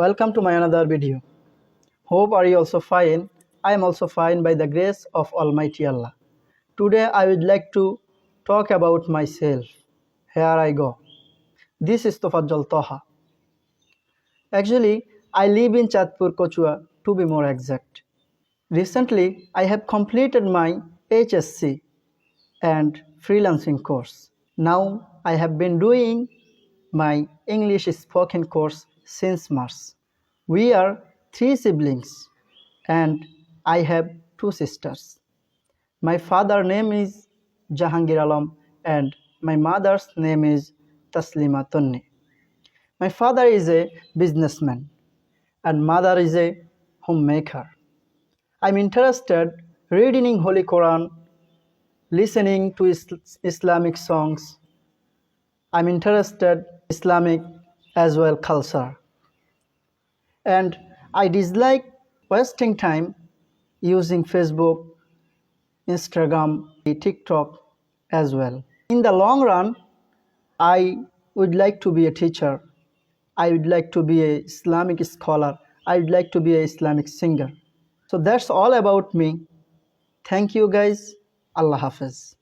Welcome to my another video. Hope are you also fine. I am also fine by the grace of Almighty Allah. Today I would like to talk about myself. Here I go. This is Tofazzal Toha. Actually, I live in Chatpur, Kochua to be more exact. Recently, I have completed my HSC and freelancing course. Now I have been doing my English spoken course since March. We are three siblings and I have two sisters. My father's name is Jahangir Alam and my mother's name is Taslima Tunni. My father is a businessman and mother is a homemaker. I'm interested reading Holy Quran, listening to Islamic songs. I'm interested Islamic as well culture. And I dislike wasting time using Facebook, Instagram, TikTok as well. In the long run, I would like to be a teacher. I would like to be an Islamic scholar. I would like to be an Islamic singer. So that's all about me. Thank you guys. Allah Hafiz.